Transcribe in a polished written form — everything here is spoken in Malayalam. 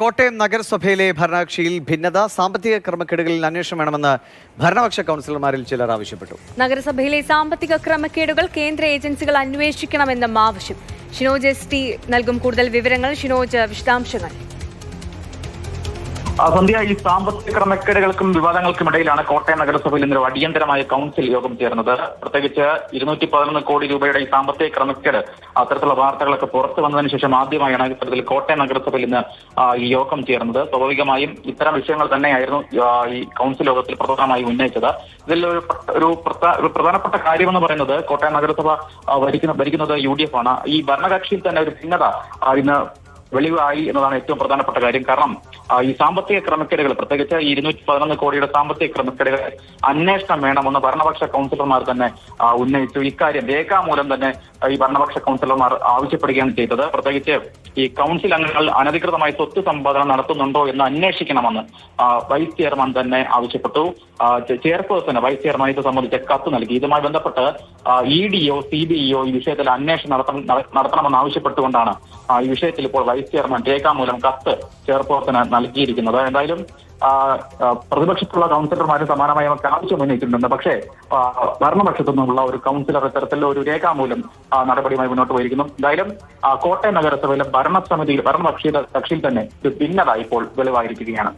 കോട്ടയം നഗരസഭയിലെ ഭരണകക്ഷിയിൽ ഭിന്നത, സാമ്പത്തിക ക്രമക്കേടുകളിൽ അന്വേഷണം വേണമെന്ന് ഭരണപക്ഷ കൗൺസിലർമാരിൽ ചിലർ ആവശ്യപ്പെട്ടു. നഗരസഭയിലെ സാമ്പത്തിക ക്രമക്കേടുകൾ കേന്ദ്ര ഏജൻസികൾ അന്വേഷിക്കണമെന്നും ആവശ്യം. ഷിനോജ് എസ്.ടി നൽകും കൂടുതൽ വിവരങ്ങൾ. ഷിനോജ്, വിശദാംശങ്ങൾ. സന്ധ്യ, ഈ സാമ്പത്തിക ക്രമക്കേടുകൾക്കും വിവാദങ്ങൾക്കുമിടയിലാണ് കോട്ടയം നഗരസഭയിൽ ഇന്നൊരു അടിയന്തരമായ കൗൺസിൽ യോഗം ചേർന്നത്. പ്രത്യേകിച്ച് 211 കോടി രൂപയുടെ ഈ സാമ്പത്തിക ക്രമക്കേട് അത്തരത്തിലുള്ള വാർത്തകളൊക്കെ പുറത്തു വന്നതിന് ശേഷം ആദ്യമായാണ് ഇത്തരത്തിൽ കോട്ടയം നഗരസഭയിൽ ഇന്ന് ഈ യോഗം ചേർന്നത്. സ്വാഭാവികമായും ഇത്തരം വിഷയങ്ങൾ തന്നെയായിരുന്നു ഈ കൗൺസിൽ യോഗത്തിൽ പ്രധാനമായി ഉന്നയിച്ചത്. ഇതിൽ ഒരു പ്രധാനപ്പെട്ട കാര്യമെന്ന് പറയുന്നത് കോട്ടയം നഗരസഭ ഭരിക്കുന്നത് UDF ആണ്. ഈ ഭരണകക്ഷിയിൽ തന്നെ ഒരു ഭിന്നത ഇന്ന് വെളിവായി എന്നതാണ് ഏറ്റവും പ്രധാനപ്പെട്ട കാര്യം. കാരണം ഈ സാമ്പത്തിക ക്രമക്കേടുകൾ, പ്രത്യേകിച്ച് 211 കോടിയുടെ സാമ്പത്തിക ക്രമക്കേടുകൾ അന്വേഷണം വേണമെന്ന് ഭരണപക്ഷ കൗൺസിലർമാർ തന്നെ ഉന്നയിച്ചു. ഇക്കാര്യം രേഖാമൂലം തന്നെ ഈ ഭരണപക്ഷ കൗൺസിലർമാർ ആവശ്യപ്പെടുകയാണ് ചെയ്തത്. പ്രത്യേകിച്ച് ഈ കൗൺസിൽ അംഗങ്ങൾ അനധികൃതമായി സ്വത്ത് സമ്പാദനം നടത്തുന്നുണ്ടോ എന്ന് അന്വേഷിക്കണമെന്ന് വൈസ് ചെയർമാൻ തന്നെ ആവശ്യപ്പെട്ടു. ചെയർപേഴ്സണ് വൈസ് ചെയർമാൻ ഇത് സംബന്ധിച്ച കത്ത് നൽകി. ഇതുമായി ബന്ധപ്പെട്ട് EDO, CBIO ഈ വിഷയത്തിൽ അന്വേഷണം നടത്തണമെന്ന് ആവശ്യപ്പെട്ടുകൊണ്ടാണ് ഈ വിഷയത്തിൽ ഇപ്പോൾ വൈസ് ചെയർമാൻ രേഖാമൂലം കത്ത് ചെയർപേഴ്സണ് നൽകിയിരിക്കുന്നത്. എന്തായാലും പ്രതിപക്ഷത്തുള്ള കൗൺസിലർമാരും സമാനമായി നമുക്ക് ആവശ്യം ഉന്നയിച്ചിട്ടുണ്ട്. പക്ഷേ ഭരണപക്ഷത്തു നിന്നുള്ള ഒരു കൗൺസിലർ ഇത്തരത്തിലുള്ള ഒരു രേഖാമൂലം നടപടിയുമായി മുന്നോട്ട് പോയിരിക്കുന്നു. എന്തായാലും കോട്ടയം നഗരസഭയിലെ ഭരണകക്ഷിയിൽ തന്നെ ഒരു ഭിന്നത ഇപ്പോൾ വെളിവായിരിക്കുകയാണ്.